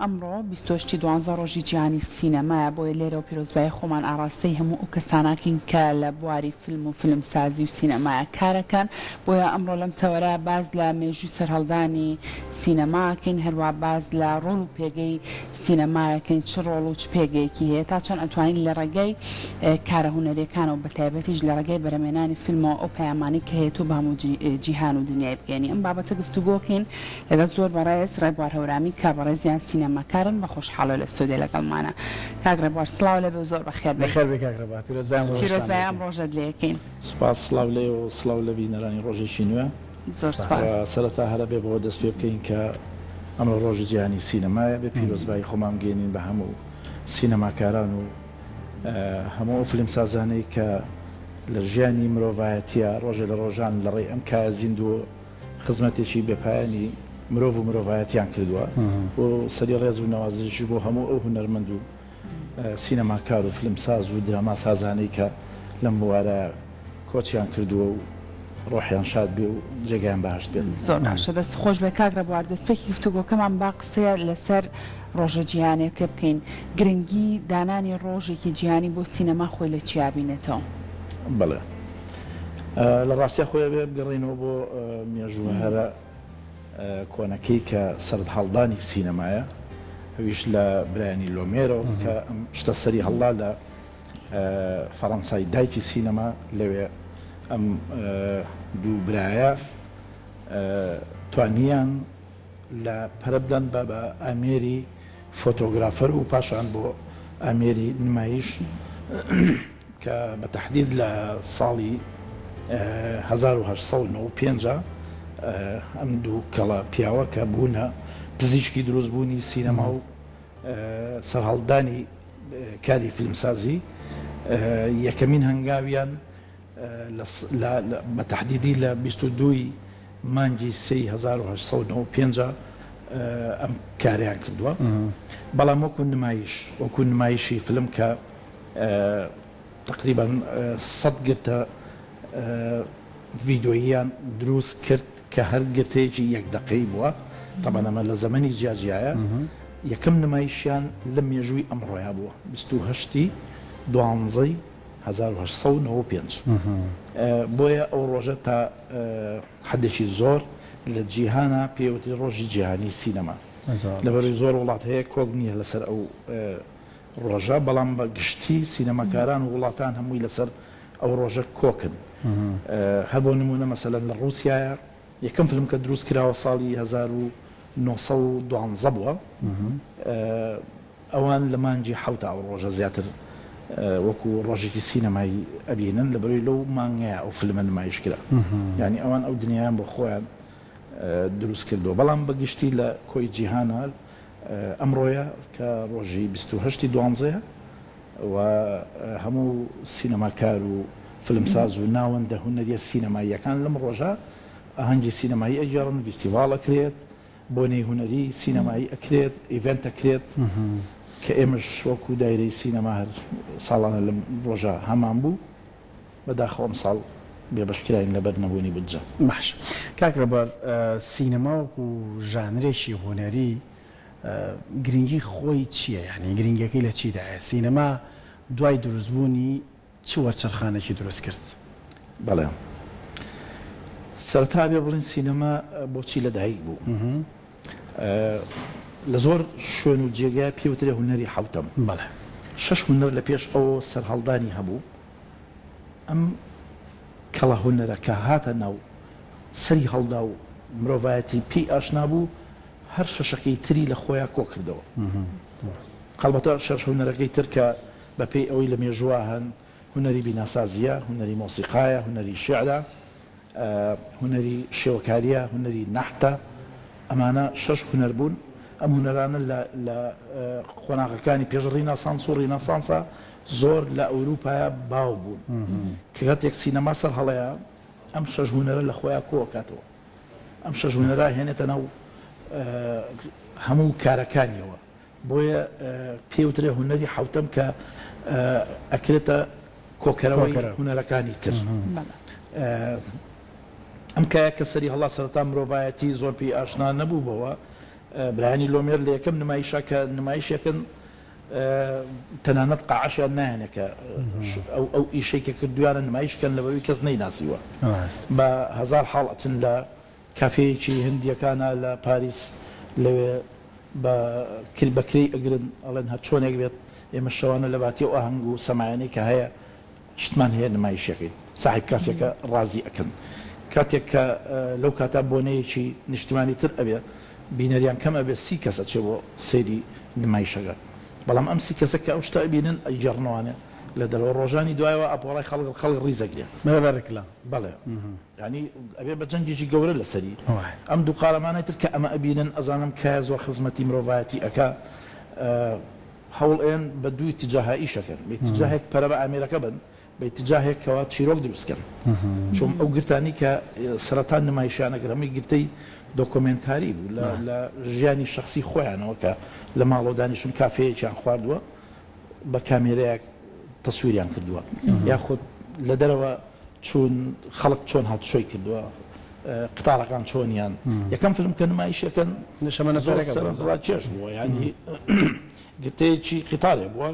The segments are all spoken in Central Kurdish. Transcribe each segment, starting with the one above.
ئەمڕۆ 28 دوانزە ڕۆژی جیهانی سینەمایە بۆیە لێرە و پیرۆزبای خۆمان ئاراستەی هەموو ئەو کەساناکین کە لە بواری فیلم و فیلمسازی و سینەمایە کارەکەن بۆیە ئەمڕۆ لەم تەوەرە باز لە مێژووی سەرهەڵدانی سینەماکەین هەروە باز لە ڕۆڵ و پێگەی سینەمایەکەین چ ڕۆڵ و چ پێگەیەکی هەیە تا چەند ئەتوانین لە ڕێگەی کارە هونەریەکان و بەتایبەتیش لە ڕێگەی بەرەمێنانی فیلمەوە ئەو پەیامانی کە هەیە و بە هەموو جیهان و دنیای بگەینی ئەم بابەتە گفتوگۆکەین لەگەڵ زۆر بەڕێز ڕێبوار هەورامی کاربەڕێزیان سینەماکارن بە خۆشحاڵە لە ستۆدیۆ لەگەڵمانە کاک ڕێبوار سڵاو لەبێ و زۆر بەخێر بێت. بەخێر بێ کاک ڕێبوار پیرۆزبای ئەم ڕۆژت لێ یەکەین. سپاس سڵاو لێ و سڵاو لە بینەرانی ڕۆژێکی نوێ. زۆر سپاس. سەرەتا هەرە بێ بەوە دەست پێ بکەین کە ئەمڕۆ ڕۆژی جیهانی سینەمایە بێ پیرۆزبای خۆمان گەێنین بە هەموو سینەماکاران و هەموو فیلمسازانەی کە لە ژیانی مرۆڤایەتیە ڕۆژێ لە ڕۆژان لە ڕێی ئەم کایە زیندوو خزمەتێکی بێپایانی مرۆڤ و مرۆڤایەتیان کردووە و سەری ڕێز و نەوازشی بۆ هەموو ئەو هونەرمەند و سینەماکار و فیلمساز و دراما سازانەی کە لەم بوارە کۆچیان کردووە و ڕۆحیان شاد بێ و جێگەیان باشت بێت. زۆر باشە دەست خۆش بێ کاک ڕێبوار دەستپێکی گفتوگۆکەمان با قسەیە لەسەر ڕۆژە جیهانیەکە بکەین گرنگی دانانی ڕۆژێکی جیهانی بۆ سینەما خۆی لە چیا بینێتەوە؟ بەڵێ لە ڕاستیە خۆی بێ بگەڕێنەوە بۆ مێژوو هەرە کۆنەکەی کە سەرد هەڵدانی سینەمایە هەویش لە برایانی لۆمێرەوە کە ئەم شتە سەری هەڵدا لە فەڕەنسای دایکی سینەما لەوێ ئەم دوو برایە توانیان لە پەرە بدەن بە ئامێری فۆتۆگرافەر و پاشان بۆ ئامێری نمایش کە بە تەحدید لە ساڵی 1995 ئەم دوو کەڵە پیاوە کە بوونە پزیشکی دروستبوونی سینەما و سەرهەڵدانی کاری فیلمسازی یەکەمین هەنگاویان بە تەحدیدی لە 22 مانگی 1995 ئەم کاریان کردووە بەڵام وەکو نمایشی فیلم کە تقریبا 100 گرتە ڤیدۆییان دروست کرد کە هەر گرتەیەکی یەک دقەی بووە تەبەن ئەمە لە زەمەنی جیاجیایە یەکەم نمایشیان لە مێژووی ئەمڕۆیە بووە 28 دوانزەی 1995 بۆیە ئەو ڕۆژە تا حدێکی زۆر لە جیهانە پێوتری ڕۆژی جیهانی سینەما لەبەروی زۆر وڵات هەیە کۆک نییە لەسەر ئەو ڕۆژە بەڵام بە گشتی سینەماکاران و وڵاتان هەمووی لەسەر ئەو ڕۆژە کۆکن هەر بۆ نمونە مەسەلەن لە ڕووسیایە یەکەم فیلم کە دروست کراوە ساڵی 1912 بووە ئەوان لە مانگی حوتا ئەو ڕۆژە زیاتر وەکو ڕۆژێکی سینەمایی ئەبینن لە بەروی لەو مانگەیە ئەو فیلمە نمایش کرا یعنی ئەوان ئەو دنیایان بۆ خۆیان دروست کردو بەڵام بەگشتی لە کۆی جیهانە ئەمڕۆیە کە ڕۆژی 28 دوانزەیە و هەموو سینەماکار و فیلمساز و ناوەندە هونەریە سینەماییەکان لەم ڕۆژە ئاهەنگی سینەمایی ئەجێڕن فیستیڤاڵ ئەکرێت بۆنەی هونەری سینەمایی ئەکرێت ئیڤێنت ئەکرێت کە ئێمەش وەکو دایرەی سینەما هەر ساڵانە لەم ڕۆژە هەمان بوو بەداخەوە ئەم ساڵ بێبەشکراین لەبەر نەبوونی بودجە. باش کاک ڕێبوار سینەما وەکو ژانرێکی هونەری گرنگی خۆی چییە یعنی گرنگەکەی لە چیدایە سینەما دوای دروستبوونی چ وەرچەرخانێکی دروست کرد؟ بەڵێ سەرەتا بێ بڵین سینەما بۆچی لەدایک بوو لە زۆر شوێن و جێگای پێوترێ هونەری حوتەم بەڵێ 6 هونەر لە پێش ئەوە سەرهەڵدانی هەبوو ئەم کەڵە هونەرە کە هاتە ناو سەری هەڵدا و مرۆڤایەتی پێی ئاشنا بوو هەر شەشەکەی تری لە خۆیان کۆ کردەوە قەڵبەتە شەش هونەرەکەی تر کە بەپێی ئەوەی لە مێژووە هەن هونەری بیناسازیە هونەری مۆسیقایە هونەری شیعرە هونەری شێوەکاریە هونەری نەحتە ئەمانە 6 هونەر بوون ئەم هونەرانە لە خۆناغەکانی پێش ڕینەسانس و ڕینەسانسە زۆر لە ئەوروپایە باو بوون کە کاتێک سینەما سەر هەڵەیە ئەم 6 هونەرە لە خۆیان کۆکاتەوە ئەم 6 هونەرە هێنێتە ناو هەموو کارەکانیەوە بۆیە پێوترێ هونەری حوتەم کە ئەکرێتە کۆکەرەوەی هونەرەکانی تر ئەم کایە کە سەری هەڵا سەرەتا مرۆڤایەتی زۆر پێی ئاشنا نەبوو بەوە برایانی لۆمێر لە یەکەم نمایشە کە نمایشێکن تەنانەت قاعەشیان نایەنێکە ئەو ئیشێکە کردویانە نمایشکەن لەبەوەی کەس نەیناسیوە بە هەزار حاڵ ئەچن لە کافەیەکی هندیەکانە لە پاریس لەوێ بەکرێی ئەگرن ئەڵێن هەر چۆنێک بێت ئێمە شەوانە لە باتی و ئاهەنگ و سەمایانەی کە هەیە شتمان هەیە نمایشەکەی صاحب کافێکە ڕازی ئەکەن کاتێک کە لەو کاتا بۆنەیەکی نیشتیمانی تر ئەبێ بینەریان کەم ئەبێ 30 کەس ئەچێ بۆ سەیری نمایشەکە بەڵام ئەم 30 کەسە کە ئەو شتە بینن ئەیجێڕنەوانێ لە دەرەوە ڕۆژانی دوایەوە ئەپۆڕای خەڵک ڕیزەگرێ مەبارەکلا بەڵێ ینی ئەبێ بە جەنگێکی گەورە لەسەری ئەم دوو قارەمانەی تر کە ئەمە ئەبینن ئەزانم کە زۆر خزمەتی مرۆڤایەتی ئەکا هەوڵ ئێن بە دووی تجاهائیشەکەن بێتجاهێک پەرە بە ئامێرەکە بن بێتجاهێکەوە چیرۆک دروستکەن چۆن ئەو گرتانی کە سەرەتان نمایشیانەکە هەمووی گرتەی دۆکۆمنتاری بوو لە ژیانی شخصی خۆیانەوە کە لە ماڵۆدانیشون کافەیەکیان خواردووە بە کامێرەیەک تەسویریان کردووە یاخود لە دەرەوە چون خەڵک چۆن هاتوشۆی کردووە قتارەکان چۆنیان یەکەم فیلم کە نمایشەکەن سەرنجڕا کێش بووە ینی گرتەیەکی قتارێ بووە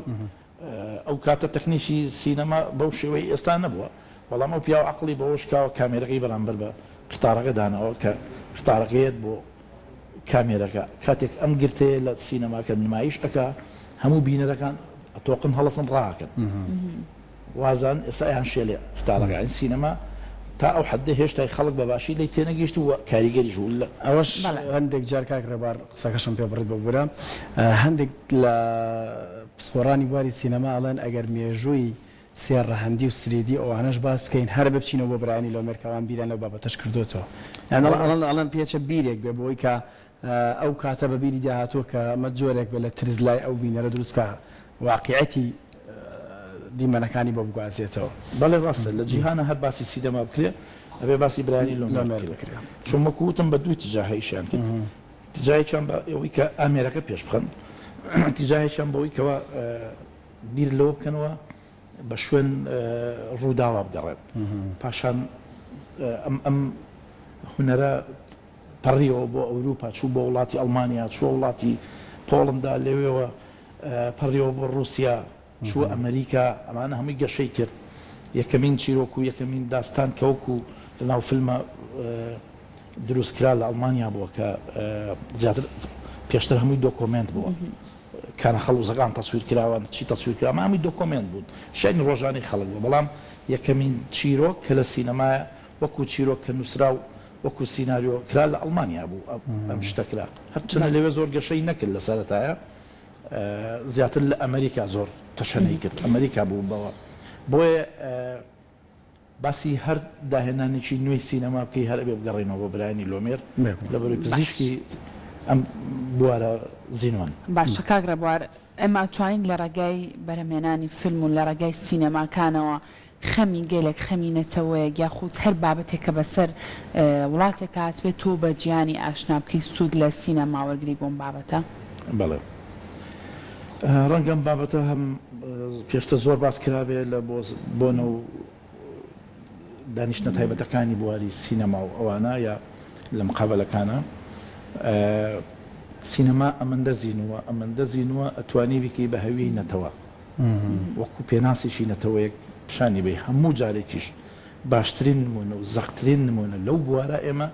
ئەو کاتە تەکنیکی سینەما بەو شێوەی ئێستا نەبووە بەڵام ئەو پیاو عەقڵی بەوەش کاوە کامێرەکەی بەرامبەر بە قتارەکە دانەوە کە قتارەکەیت بۆ کامێرەکە کاتێک ئەم گرتەیە لە سینەماکە نمایش ئەکا هەموو بینەرەکان ئەتۆقن هەڵەسن ڕاکەن وازان ئێستا یان شێلێ قتارەکە سینەما تا ئەو حدە هێشتا خەڵک بەباشی لی تێنەگەیشت و کاریگەریش لە ئەوەش هەندێک جار کاک ڕێبار قسەکەشم پێ بڕێت بە بورە هەندێک لە پسپۆڕانی بواری سینەما ئەڵێن ئەگەر مێژووی سێڕەهەندی و سرێدی ئەوانەش باس بکەین هەر بچینەوە بۆ برایانی لۆمێرکەوان بیران لەو بابەتەش کردوتەوە ئەڵەن پێچە بیرێک بێ بۆی کە ئەو کاتە بە بیری داهاتوە کە ئەمە جۆرێک بێ لە ترزلای ئەو بینەرە دروست بکە واقعەتی دیمەنەکانی بۆ بگوازێتەوە بەڵێ ڕاستە لە جیهانە هەر باسی سینەما بکرێ ئەبێ باسی برایانی لۆمێر بکرێ چون وەکوتم بە دووی تجاهیشیان کرد تجاهیان بە ئەوەی کە ئامێرەکە پێش بخەن تجاهیان بەوەی کەەوە بیر لەوە بکەنەوە بە شوێن ڕووداوە بگەڕێت پاشان ئەم هونەرە پەڕیەوە بۆ ئەوروپا چوو بۆ وڵاتی ئەڵمانیا چوە وڵاتی پۆڵندا لەوێەوە پەڕیەوە بۆ رووسیا چوە ئەمریکا ئەمانە هەمووی گەشەی کرد یەکەمین چیرۆک و یەکەمین داستان کەوەکو لە ناو فیلمە دروستکرا لە ئەڵمانیا بووە کە زیاتر پێشتر هەمووی دۆکۆمنت بووە کانە خەڵوزەکان تەسویر کراوە چی تەسویر کرا هەمووی دۆکۆمنت بوون شایانی ڕۆژانی خەڵک بوو بەڵام یەکەمین چیرۆک کە لە سینەمایە وەکو چیرۆک کە نووسرا و وەکو سیناریۆ کرا لە ئەڵمانیا بوو ئەم شتەکرا هەرچەنە لەوێ زۆر گەشەی نەکرد لە سەرەتایە زیاتر لە ئەمریکا زۆر تەشەنەی کرد ئەمریکا بوو بەوە بۆیە باسی هەر داهێنانێکی نوێی سینەما بکەی هەر ئەبێ بگەڕێنەوە بۆ برایانی لۆمێر لە بەروی پزیشکی ئەم بوارە زیینوان باشە کاک ڕێبوار ئێمە توانین لە ڕێگای بەرهەمێنانی فیلم و لە ڕێگای سینەماکانەوە خەمی گەلێک خەمینەتەوەیە یاخود هەر بابەتێک کە بەسەر وڵاتێک هاتبێت تۆ بە گیانی ئاشنا بکەی سوود لە سینەما وەرگری بۆم بابەتە بەڵێ ڕەنگەم بابەتە هەم پێشتە زۆر باس کرابێ لە بۆنە و دانیشتە تایبەتەکانی بواری سینەما و ئەوانە یا لە مقابلەکانە سینەما ئەمەندە زیینووە ئەمەندە زیینووە ئەتوانی بکەی بە هەوی نەتەوە وەکو پێناسیشی نەتەوەیەک پیشانی بێ هەموو جارێکیش باشترین نمونە و زەقترین نمونە لەو بوارە ئێمە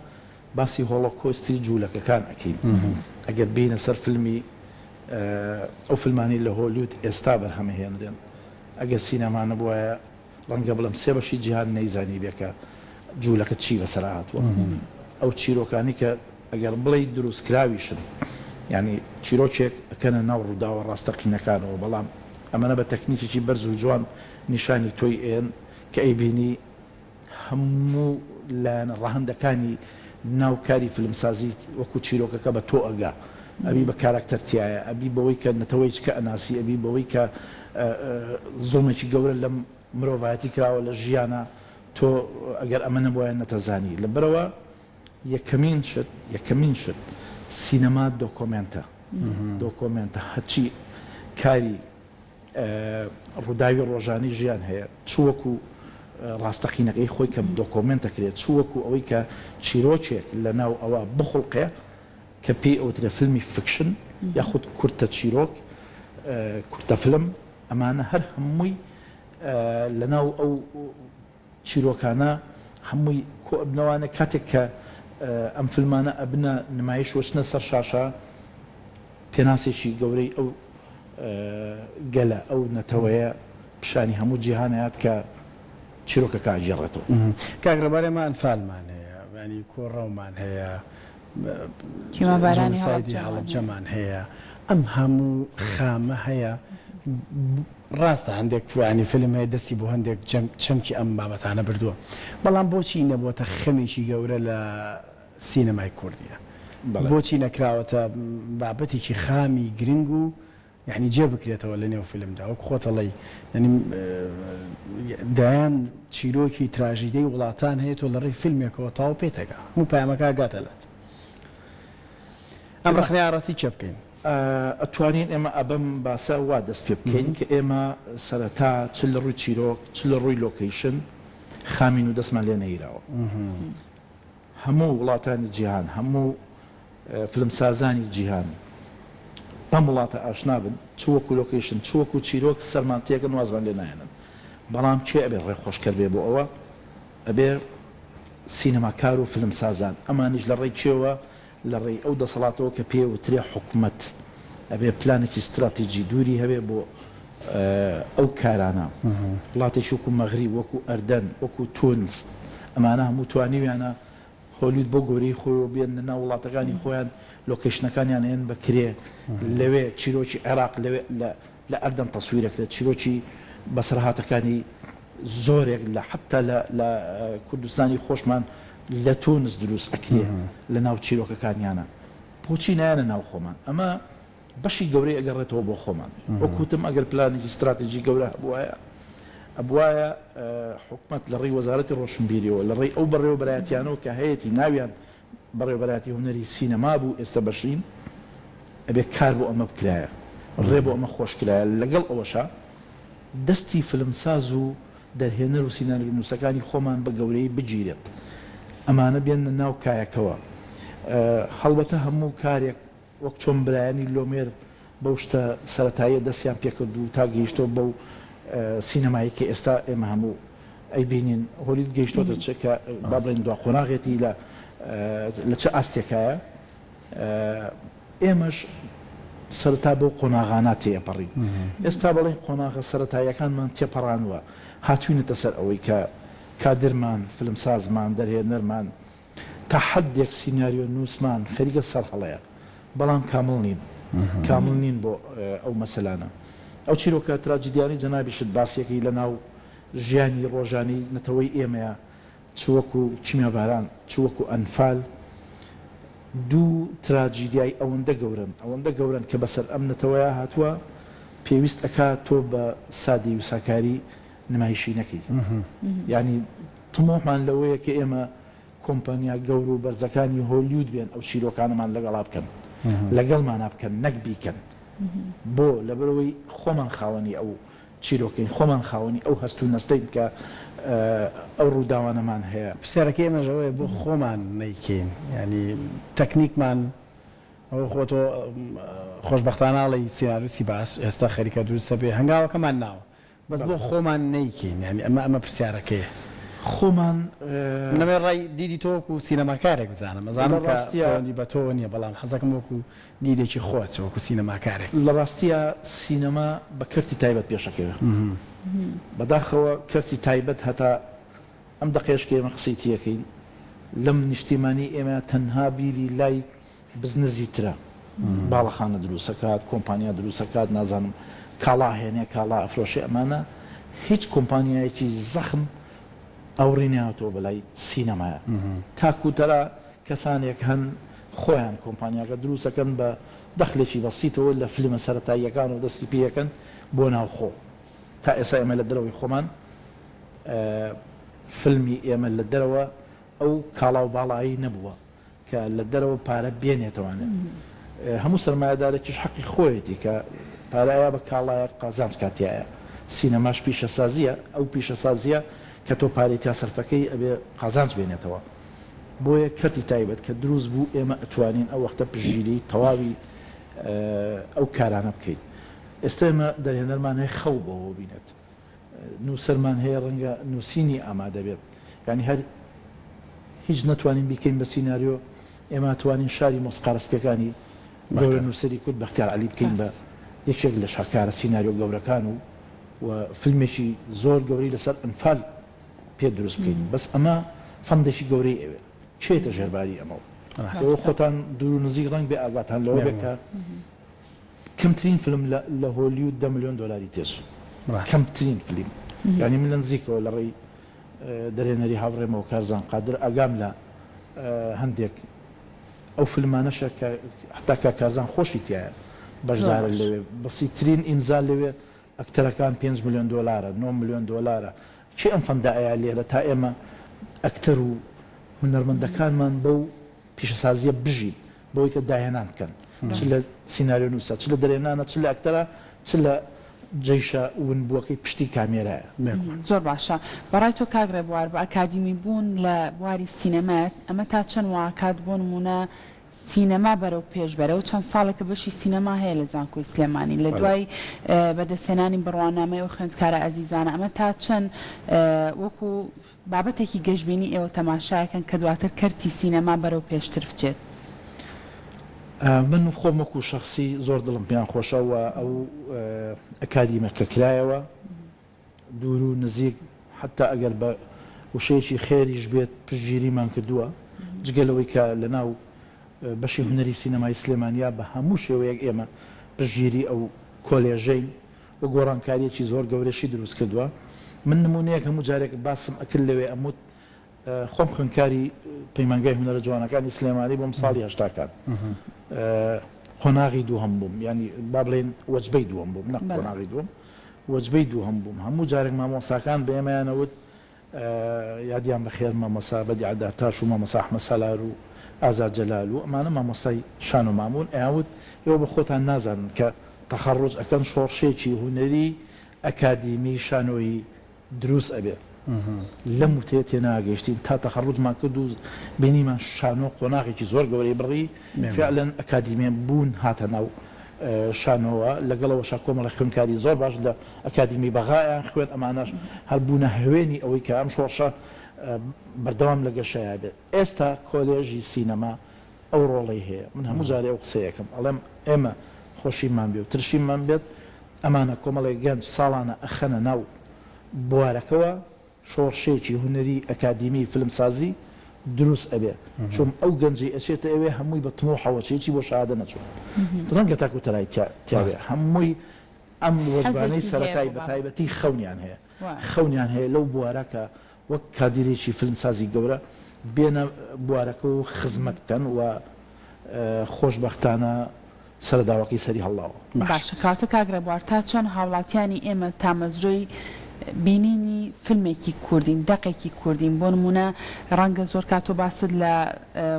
باسی هۆڵۆکۆستی جوولەکەکان ئەکەین ئەگەر بینە سەر فیلمی ئەو فیلمانی لە هۆلیوود ئێستا بەرهەمەهێنرێن ئەگەر سینەمانە بواە ڕەنگە بڵم سێ بەشی جیهان نەیزانی بێکە جوولەکە چی بەسەر هاتووە ئەو چیرۆکانی کە ئەگەر بڵێ دروستکراویشن ینی چیرۆکێک ئەکەنە ناو ڕووداوە ڕاستەقینەکانەوە بەڵام ئەمەە بە تەکنیکێکی بەرز و جوان نیشانی تۆی ئێن کە ئەیبینی هەموو لایەنە ڕەهەندەکانی ناوکاری فیلمسازی وەکو چیرۆکەکە بە تۆ ئەگا ئەبی بە کارکتەرتیایە ئەبی بەوەی کە نەتەوەی چکە ئەناسی ئەبی بەوەی کە زۆمێکی گەورە لە مرۆڤایەتی کراوە لە ژیانە تۆ ئەگەر ئەمە نەبووە نەتەزانی لەبەرەوە یەکەمین شت سینەما دۆکۆمنتە هەچی کاری ڕووداوی ڕۆژانی ژیان هەیە چووەکو ڕاستەقینەکەی خۆی کە دۆکۆمنتەکرێت چووەکو ئەوەی کە چیرۆکێک لە ناو ئەوە بخڵقێ کە پێی ئەوترە فیلمی فکشن یاخود کورتە چیرۆک کورتە فلم ئەمانە هەر هەمووی لەناو ئەو چیرۆکانە هەمووی کۆبنەوانە کاتێک کە ئەم فیلمانە ئەبنە نمایش وەچنە سەر شاشە پێناسێکی گەورەی ئەو گەلە ئەو نەتەوەیە پیشانی هەموو جیهانەیەات کە چیرۆکەکە ئاجێڕێتەوە. کاگرەبارێمە ئەنفالمان هەیە ینی کۆڕەومان هەیە کیمەبارانی سایدی هەڵەبجەمان هەیە ئەم هەموو خامە هەیە ڕاستە هەندێک ینی فیلم هەیە دەستی بۆ هەندێک چەمکی ئەم بابەتانە بردووە بەڵام بۆچی نەبووتە خەمێکی گەورە لە سینەمای کوردیە بۆچی نەکراوەتە بابەتێکی خامی گرنگ و یعنی جێ بکرێتەوە لە نێو فیلمدا وەک خۆتەڵی ینی دایان چیرۆکی تراژیدەی وڵاتان هەیە تۆ لە ڕێی فیلمێکەوە تاو پێتەکە هەموو پایامەکە گاتە لات ئەم ڕخنی ئاڕاستی چێ بکەین ئەتوانین ئێمە ئەبەم باسە وا دەست پێ بکەین کە ئێمە سەرەتا چ لە ڕووی چیرۆک چ لە ڕووی لۆکیشن خامین و دەستمان لێ نەیراوە هەموو وڵاتانی جیهان هەموو فلمسازانی جیهان بەم وڵاتە ئاشنا بن چ وەکو لۆکیشن چ وەکو چیرۆک سەرمانتیەکەن وازمان لێ نایەنن بەڵام کێ ئەبێ ڕێخۆشکەر بێ بۆ ئەوە ئەبێ سینەماکار و فلمسازان ئەمانیش لە ڕێی چێوە لە ڕێی ئەو دەسەڵاتەوە کە پێوترێ حکوومەت ئەبێ پلانێکی استراتیژی دووری هەبێ بۆ ئەو کارانە وڵاتێکی وەکو مەغری وەکو ئەردەن وەکو تونس ئەمانە هەموو توانیویانە هۆلیود بۆ گەورەی خۆی بێن ناو وڵاتەکانی خۆیان لۆکیشنەکانیان هێن بەکرێ لەوێ چیرۆکی عێراق لەوێ لە ئەردەن تەسویرەکرێت چیرۆکی بەسەرهاتەکانی زۆرێک لە حتا لە کوردستانی خۆشمان لە تونس دروست ئەکرێ لە ناو چیرۆکەکانیانە بۆچی نایانە ناو خۆمان ئەمە بەشی گەورەی ئەگەڕێتەوە بۆ خۆمان وەکوتم ئەگەر پلانێکی استراتیژی گەورە ئەبوایە حکومت لە ڕێی وەزارەتی ڕۆشنبیریەوە لە ڕێی ئەو بەڕێوەبەرایەتیانەوە کە هەیەی ناویان بەڕێوەبەرایەتی هونەری سینەما بوو ئێستا بەشین ئەبێ کار بۆ ئەمە بکرایە ڕێ بۆ ئەمە خۆشکرایە لەگەڵ ئەوەشە دەستی فلمساز و دەرهێنەر و سینەری نووسەکانی خۆمان بە گەورەی بگیرێت ئەمانە بێنە ناو کایەکەوە هەڵبەتە هەموو کارێک وەک چۆن برایانی لۆمێر بەو شتە سەرەتاییە دەستیان پێکرد و تا گەیشتۆ بەو سینەمایی کە ئێستا ئێمە هەموو ئەی بینین هۆلیود گەیشتۆتە چێکە با بڵێن دوا قۆناغێتی لە چه ئاستێکایە ئێمەش سەرەتا بۆ قۆناغانە تێپەڕین ئێستا بەڵێن قۆناغە سەرەتاییەکانمان تێپەڕانوە هاتوینەتە سەر ئەوەی کە کادرمان فلمسازمان دەرهێنەرمان تا حدێک سیناریۆ نووسمان خەریکە سەر هەڵەیە بەڵام کامل نین بۆ ئەو مەسەلانە ئەو چیرۆکە تراجیدیانی جەنابیشت باسیەکەی لە ناو ژیانی ڕۆژانی نەتەوەی ئێمەیە چ وەکو چیمەباران چ وەکو ئەنفال دوو تراجیدیای ئەوەندە گەورن کە بەسەر ئەم نەتەوەیە هاتووە پێویست ئەکات تۆ بە سادی و ساکاری نمایشی نەکەی ینی تمۆمان لەوەیە کە ئێمە کۆمپانیا گەور و بەرزەکانی هۆلیود بێن ئەو چیرۆکانمان لەگەڵا بکەن لەگەڵمانە بکەن نەک بیکەن بۆ لەبەرەوەی خۆمان خاوەنی ئەو چیرۆکەین خۆمان خاوەنی ئەو هەست و نەستەین کە ئەو ڕووداوانەمان هەیە پرسیارەکە ئێمەژەوەی بۆ خۆمان نیکەین ینی تەکنیکمان ئەو خۆتۆ خۆشببختاناڵی سیناروسی باش ئێستا خەریکە دروستە بێ هەنگاوەکەمان ناوە بەس بۆ خۆمان نیکەین ینی ئەمە پرسیارەکەیە خۆمان نەمێ ڕای دیدی تۆکو و سینەماکارێک بزانم مەزانم ڕاستی بە تۆ نییە بەڵام حەزەکەم وەکو دیدێکی خۆت وەکو سینەماکارێک لە ڕاستیە سینەما بە کەرتی تایبەت پێشەکەوە بەداخەوە کەرتی تایبەت هەتا ئەم دەقێش کە ئێمە قسەیتیەکەین لەم نیشتیمانی ئێمە تەنها بیری لای بزنزی ترە باڵەخانە دروستەکات کۆمپانیا دروستەکات نازانم کاڵا هێنێ کاڵا ئەفرۆشی ئەمانە هیچ کۆمپانیایەکی زەخم ئەوڕی ناوتەوە بەلای سینەمایە تاکوتەرە کەسانێک هەن خۆیان کۆمپانیاکە دروستەکەن بە دەخلێکی بەسیتەوە لە فیلمە سەرەتاییەکان و دەستی پێیەکەن بۆ ناوخۆ تا ئێستا ئێمە لە دەرەوەی خۆمان فیلمی ئێمە لە دەرەوە ئەو کاڵا و باڵایی نەبووە کە لە دەرەوە پارە بێنێتەوانێت هەموو سەرمایهدارێکیش حەقی خۆیەتی کە پارەیە بە کاڵایە قازانج کاتیایە سینەماش پیشەسازیە ئەو پیشەسازیە کە تۆ پارەی تا سەرفەکەی ئەبێ قازانج بێنێتەوە بۆیە کەرتی تایبەت کە دروست بوو ئێمە ئەتوانین ئەو وەختە پژگیری تەواوی ئەو کارانە بکەین. ئێستا ئێمە دەرهێنەرمان هەیە خەو بەوە بینێت، نووسەرمان هەیە ڕەنگە نووسینی ئامادە بێت، ینی هەر هیچ نەتوانین بیکەین بە سیناریۆ، ئێمە توانین شاری مۆسیقارەستەکانی گەورە نووسری کورد بەختیار عەلی بکەین بە یەکێک لە شاکارە سیناریۆ گەورەکان و فیلمێکی زۆر گەورەی لەسەر ئەنفال پێ دروست بکەین. بەس ئەمە فەندێکی گەورەی ئەوێ چێتە ژێرباری ئەمە ئەوە خۆتان دوور و نزیک ڕنگ بێ ئاگاتان لەوە بێکە کەمترین فیلم لە هۆلیوود 10 ملیۆن دۆلاری تێش کەمترین فیلم، یعنی من لە نزیکەوە لە ڕێی دەرێنەری هاوڕێمەوە کارزان قادر ئاگام لە هەندێک ئەو فیلمانەشە کە حتا کە کارزان خۆشی تایە بەشدارە لەوێ بەسیترین ئیمزا لەوێ ئەکتەرەکان 5 ملیۆن دۆلارە 9 ملیۆن دۆلارە چی ئەم فەندایە لێرە تا ئێمە ئەکتەر و هونەرمەندەکانمان بەو پیشەسازیە بژین بەوەی کە داهێنان بکەن چ لە سیناریۆ نووسە چ لە دەرێنانە چ لە ئەکتەرە چ لە جێشە ونبووەکەی پشتی کامێرایە. زۆر باشە. بەڕای تۆ کاگرێ بوار بە ئەکادیمی بوون لە بواری سینەمات ئەمە تا چەند واکات بۆ نمونە سینەما بەرەو پێش بەرەوە چەند ساڵێکە بەشی سینەما هەیە لە زانکۆی سلێمانی لە دوای بەدەستێنانی بڕوانامەی و خوێندکارە ئەزیزانە ئەمە تا چەند وەکو بابەتێکی گەشتبینی ئێوە تەماشایەکەن کە دواتر کەرتی سینەما بەرەو پێشتر بچێت. من خۆمەکو شخصی زۆر دڵم پێیان خۆشەوە ئەو ئەکادیمەکە کرایەوە دوور و نزیک حتا ئەگەر بە وشەیەکی خێریش بێت پشتگیریمان کردووە جگەلەوەی کە لە ناو بەشی هونەری سینەمای سلێمانیا بە هەموو شێوەیەک ئێمە پشتگیری ئەو کۆلێژەین و گۆڕانکاریەکی زۆر گەورەشی دروست کردووە. من نمونەیەک هەموو جارێک باسم ئەکرد لەوێ ئەموت خۆم خوێندکاری پەیمانگای هونەرە جوانەکانی سلێمانی بۆم ساڵی هەشتاکان قۆناغی دووهەم بووم، ینی با بڵێن وەجبەی دووەم بووم نەک قۆناغی دووەم وەجبەی دووهەم بووم. هەموو جارێک مامۆستاکان بە ئێمەیانەوت یادیان بەخێر مامۆستا بەدی عەداتاش و مامۆستا ئەحمەد سەلار و ئازاد جەلال و ئەمانە مامۆستای شان و مامون ئەیاوت ئێوە بە خۆتان نازانن کە تەخەڕوج ئەکەن شۆڕشێکی هونەری ئەکادیمی شانۆیی دروست ئەبێ لەم وتەیە تێناگەیشتین تا تەخەڕوجمان کرد و بینیمان شانۆ قۆناغێکی زۆر گەورەی بڕی فعلەن ئەکادیمیە بوون هاتە ناو شانۆوە لەگەڵەوەش کۆمەڵی خوێندکاری زۆر باش لە ئەکادیمی بەغایان خوێن ئەمانەش هەربوونە هەوێنی ئەوەی کە ئەم شۆڕشە بەردەوام لە گەشەیە بێت. ئێستا کۆلێژی سینەما ئەو ڕۆڵەی هەیە. من هەموو جارێ ئەو قسەیەکەم ئەڵێم ئێمە خۆشیمان بێ و ترشیمان بێت ئەمانە کۆمەڵی گەنج ساڵانە ئەخەنە ناو بوارەکەوە شۆڕشێکی هونەری ئەکادیمی فیلمسازی دروست ئەبێ چۆن ئەو گەنجی ئەچێتە ئەوێ هەمووی بە تنۆ حەوەچێکی بۆ شادە نەچوو ڕەنگە تاکو تەرای تیاوێ هەمووی ئەم وەجبانەی سەرەتایی بە تایبەتی خەونیان هەیە خەونیان هەیە لەو بوارەکە وەک کادیرێکی فیلمسازی گەورە بێنە بوارەکە و خزمەت بکەن و خۆشبەختانە سەرداوەکەی سەری هەڵاوە. باشە کاتە کاگرە بوار تا چەند هاوڵاتیانی ئێمە تامەزرۆی بینینی فیلمێکی کوردین دەقێکی کوردین بۆ نمونە ڕەنگە زۆر کاتۆ باست لە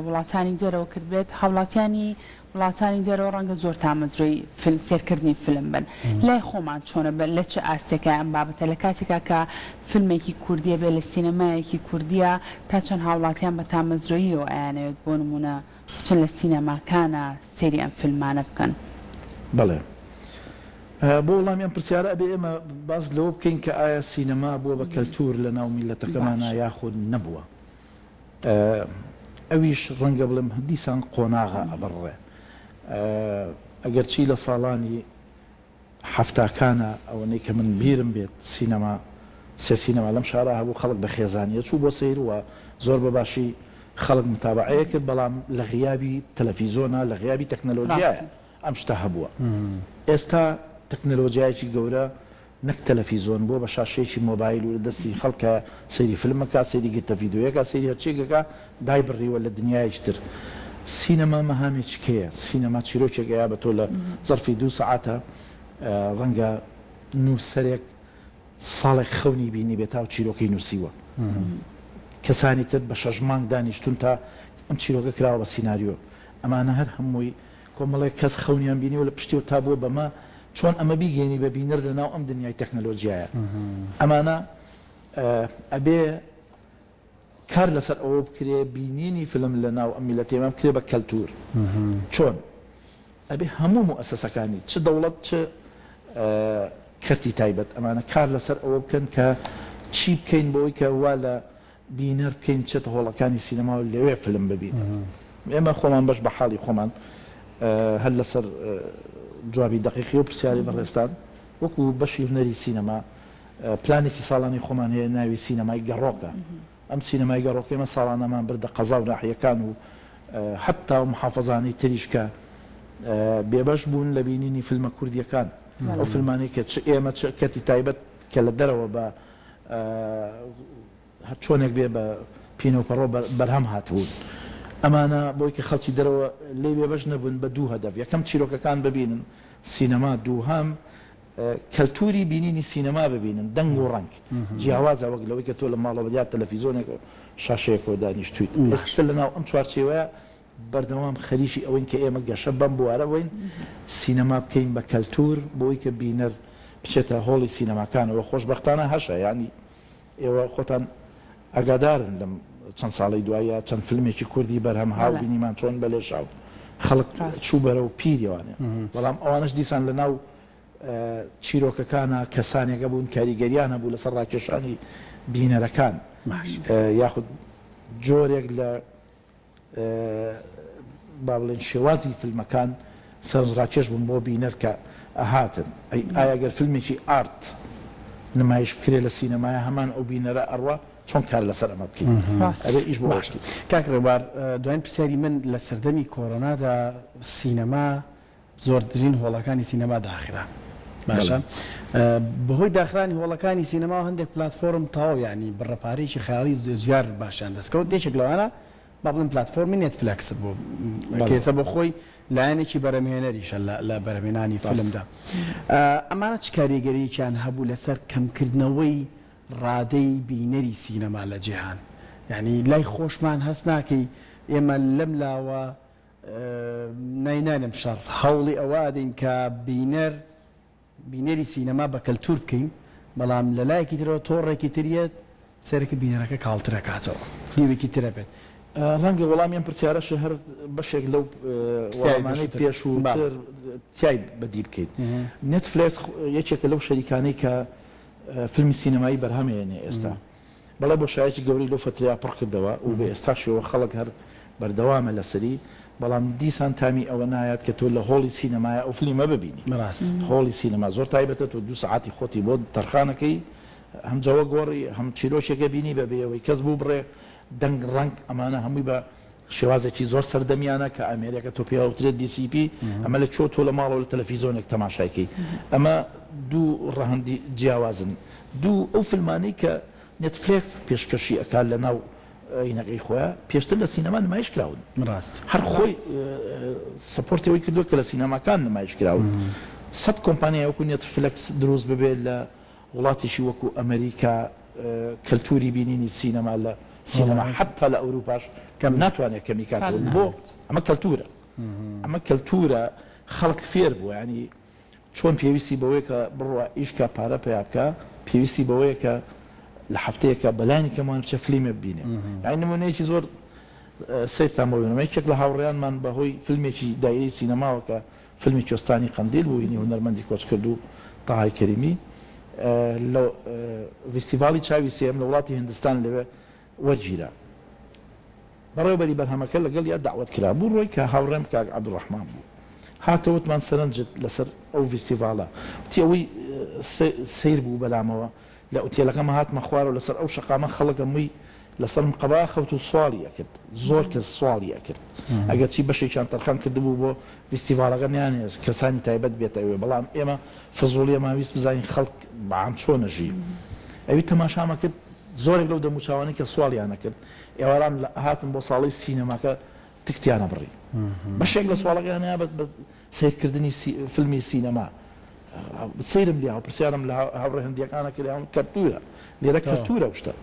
وڵاتانی دەرەوە کرد بێت هاوڵاتیانی وڵاتانی دەرەوە ڕەنگە زۆر تامەزرۆی سێرکردنی فیلم بن لای خۆمان چۆنە بن لە چه ئاستێکە ئەم بابەتە لە کاتێکا کە فیلمێکی کوردیە بێت لە سینەمایەکی کوردیە تا چەند هاوڵاتیان بە تامەزرۆییەوە ئەیانەوێت بۆ نمونە چەند لە سینەماکانە سێری ئەم فیلمانە بکەن. بەڵێ بۆ وڵامیان پرسیارە ئەبێ ئێمە باز لەوە بکەین کە ئایا سینەما بووە بە کەلتور لە ناو میلەتەکەمانە یاخود نەبووە. ئەویش ڕەنگە بڵێم دیسان قۆناغا ئەبڕێ ئەگەر چی لە ساڵانی هەفتاکانە ئەوەنەی کە من بیرم بێت سینەما سێ سینەما لەم شارە هەبوو خەڵک بە خێزانیە چوو بۆ سەیر وە زۆر بەباشی خەڵک متابعەیە کرد بەڵام لە غیابی تەلەڤیزۆنە لە غیابی تەکنەلۆژیایە ئەم شتە هەبووە. ئێستا تەکنەلۆژیایەکی گەورە نەک تەلەڤیزۆن بۆ بە شاشەیەکی مۆبایل و دەستی خەڵکە سەیری فیلمەکە سەیری گرتە ڤیدیۆیەکە سەیری هەرچێکەکە دای بڕیوە لە دنیایەکی تر. سینەما مەهامێکیکەیە سینەما چیرۆکێکەیە بە تۆ لە زەرفی 2 سەعاتە ڕەنگە نووسەرێک ساڵێک خەونی بینی بێت تا و چیرۆکەی نووسیوە کەسانی تر بە 6 مانگ دانیشتون تا ئەم چیرۆکە کراوە بە سیناریۆ ئەمانە هەر هەمووی کۆمەڵێک کەس خەونیان بینیوە لە پشتی و تا بووە بەمە چۆن ئەمە بیگەینی بە بینەر لە ناو ئەم دنیای تەکنەلۆژیایە ئەمانە ئەبێ کار لەسەر ئەوە بکرێ بینینی فلم لە ناو ئەم میلەتە ئێمە بکرێ بە کەلتور چۆن ئەبێ هەموو مؤسسەکانی چ دەوڵەت چ کەرتی تایبەت ئەمانە کار لەسەر ئەوە بکەن کە چی بکەین بۆی کە وا لە بینەر بکەین چێتە هۆڵەکانی سینەما و لەوێ فلم ببین ئێمە خۆمان بەش بە حاڵی خۆمان هەر لەسەر جوابی دقیقی و پرسیاری بەڕێستان وەکو بەشی هونەری سینەما پلانێکی ساڵانی خۆمان هەیە ناوی سینەمای گەڕۆکە ئەم سینەمای گەڕۆکە ئێمە ساڵانەمان بردە قەزا و ناحیەکان و حتا و محافەزانی تریش کە بێبەش بوون لە بینینی فیلمە کوردیەکان ئەو فیلمانەی کە ئێمە کەتی تایبەت کە لە دەرەوە بە چۆنێک بێ بە پینەوپەڕۆ بەرهەم هاتبوون ئەمانە بۆی کە خەڵکی دەرەوە لێ بێبەش نەبوون بە دوو هەدەف یەکەم چیرۆکەکان ببینن سینەما دووهەم کەلتوری بینینی سینەما ببینن دەنگ و ڕنگ جیاوازە وەک لەوەی کە تۆ لە ماڵەوە دیار تەلەڤیزۆنێک شاشەیەکەوە دانیشتویت ئێستا لەناو ئەم چوارچێوەیە بەردەوام خەریکی ئەوەین کە ئێمە گەشە بەم بوارەوەین سینەما بکەین بە کەلتور بۆی کە بینەر بچێتە هۆڵی سینەماکانەوە خۆشبەختانە هەشە ینی ئێوە خۆتان ئەگادارن لەم چەند ساڵی دوایە چەند فیلمێکی کوردی بەرهەم هاو بینیمان چۆن بە لێشاو خەڵک چوو بەرە و پیریوانێ بەڵام ئەوانش دیسان لە ناو چیرۆکەکانە کەسانێکە بوون کاریگەریانە بوو لەسەر ڕاکێشانی بینەرەکان یاخود جۆرێک لە با بڵێن شێوازی فیلمەکان سەرنجڕاکێش بوون بۆ بینەر کە ئەهاتن ئایا گەر فیلمێکی ئارت نمایش بکرێت لە سینەمایە هەمان ئەو بینەرە ئەڕوا چۆن کار لەسەر ئەمە بکەین ئەبێ ئیش بۆ باشتی کاک ڕێبوار دوایین پرسیاری من لە سەردەمی کۆڕۆنادا سینەما زۆرترین هۆڵەکانی سینەما داخرا باشە بەهۆی داخرانی هۆڵەکانی سینەما و هەندێک پلتفۆرم تاو ینی بڕەپارێکی خیاڵی زیار باشیان دەستکەوت دێشێک لەوانە با بڵێن پلتفۆرمی نێتفلەکس بوو کێسە بۆ خۆی لایەنێکی بەرەمهێنەریشە لە بەرەمێنانی فیلمدا ئەمانە چ کاریگەریەکیان هەبوو لەسەر کەمکردنەوەی ڕادەی بینەری سینەما لە جیهان یعنی لای خۆشمان هەست ناکەی ئێمە لەم لاوە ناینانم شەڕ هەوڵی ئەوە دەین کە بینەری سینەما بە کەلتور بکەین بەڵام لە لایەکی ترەوە تۆڕێکی تریت سەرەکە بینەرەکە کاڵترە کاتەوە دیوێکی ترە بێت ڕەنگە وەڵامیان پرسیارەشە هەر بەشێک لەو وەڵامانەی پێش و تیای بەدی بکەیت نێتفلێکس یەکێکە لەو شەریکانەی کە فیلمی سینەمایی بەرهەمێنێ ئێستا بەڵێ بۆ شایەکی گەوری لەو فتریا پڕ کردەوە و بە ئێستاشەوە خەڵک هەر بەردەوامە لەسەری بەڵام دیسان تامی ئەوە نایەت کە تۆ لە هۆڵی سینەمایە ئەو فیلمە ببینی هۆڵی سینەما زۆر تایبەتە تۆ 2 ساعتی خۆتی بۆ تەرخانەکەی هەم جەوە گۆڕی هەم چیرۆشێکە بینی بەبێەوەی کەس بوو بڕێ دەنگ ڕنگ ئەمانە هەمووی بە شێوازێکی زۆر سەردەمیانە کە ئەمریکا تۆ پێوترێت DCP ئەمە لە چۆ تۆ لە ماڵەوە لە تەلەڤیزۆنێک تەماشایکەی ئەمە دوو ڕەهەندی جیاوازن دوو ئەو فیلمانەی کە نێتفلێکس پێشکەشی ئەکات لە ناو عینەکەی خۆیان پێشتر لە سینەما نمایش کراون ڕاست هەر خۆی سپۆرتەوەی کردووە کە لە سینەماکان نمایش کراون 100 کۆمپانیا وەکو نێتفلێکس دروست ببێت لە وڵاتێکی وەکو ئەمریکا کەلتوری بینینی سینەما لە سینەما حتا لە ئەوروپاش کەم ناتوانێت کەمی کاتەوە بۆ ئەمە کەلتورە ئەمە کەلتورە خەڵک فێر بووە ینی چۆن پێویستی بەوەی کە بڕوە ئیشکە پارە پێیا بکە پێویستی بەوەیە کە لە هەفتەیەکە بەلایانی کەمان بچە فیلمێ ببینێ یعنی نمونەیەکی زۆر سەیرتانەوە یەکێک لە هاوڕێیانمان بەهۆی فیلمێکی دایرەی سینەماوە کە فیلمی کوێستانی قەندیل بوو ینی هونەرمەندی کۆچ کرد و تاهای کەریمی لە فیستیڤاڵی چاوی سێم لە وڵاتی هندستان لەوێ وەرگیرا بەڕێوەبەری بەرهەمەکە لەگەڵ یا داوەت کرا بوو ڕۆی کە هاوڕێم کاک عەبدوڕەحمان بوو هاتەوتمان سەرنجت لەسەر ئەو فیستیڤاڵە وتی ئەوەی سیر بوو بەلامەوە لە ئوتێلەکەمە هاتمە خوارەوە لەسەر ئەو شەقامە خەڵک هەمووی لەسەر قەبا خەوت و سواڵی ئەکرد زۆر کەس سواڵی ئەکرد ئەگەر چی بەشێکیان تەرخان کردبوو بۆ فیستیڤاڵەکە نیانێ کەسانی تایبەت بێتەوێ بەڵام ئێمە فزوڵیەمان ویست بزانین خەڵک بەعام چۆنەژی ئەوی تەماشامان کرد زۆرێک لەو دەموچاوانی کە سواڵیانە کرد ئێواران هاتن بۆ ساڵی سینەماکە تکتیانە بڕی بەشێک لە سواڵەکەیان بەت بە سیرکردنی فیلمی سینەما سیرم لیا پرسیارم لە هاوڕێ هەندیەکانە کردیان کەلتورە لێرە کەلتورە شتە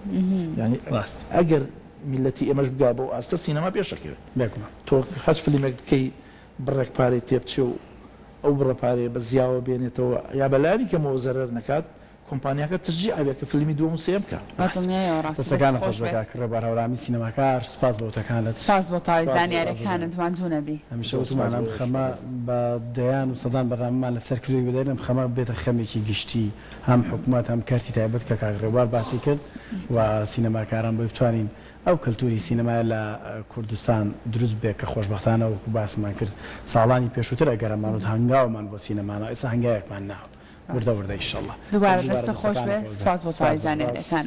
ینی ڕاست ئەگەر میلەتی ئێمەش بگا بۆ ئاستە سینەما پێشەکەوێت تۆ هەچ فیلمێک بکەی بڕێک پارەی تێبچێ و ئەو بڕە پارێ بە زیاوە بێنێتەوە یا بەلاری کەمەوە زەرەر نەکات کۆمپانیاکە ترجیح ئەبێ کە فیلمی دووەم و سێم بکە بەدڵنیایەوە ڕاستی دەستەکانە خۆش خۆش بێت. بکە کڕە بەراورامی سینەماکار سپاس بۆتەکان لە سپاس بۆ تاوی زانیاریەکانت دوان نەبی. هەمیشە وتمانم خەمە بە دەیان و سەدان بەڕاممان لەسەر کروی بدەێنم خەمە بێتە خەمێکی گشتی هەم حکوومەت هەم کارتی تایبەت کە کاغڕێوار باسی کرد و سینەماکاران بۆی بتوانین ئەو کەلتوری سینەمای لە کوردستان دروست بێت کە خۆشببختانە وەکو باسمان کرد ساڵانی پێشووتر ئەگەرەمان و هەنگاومان بۆ سینەمانە ئێستا هەنگایەکمان ناوە وردە وردە ئیشەڵڵا دووبارە دەستە خۆش بێ سپاس بۆ تاوی زانیاریەکانت.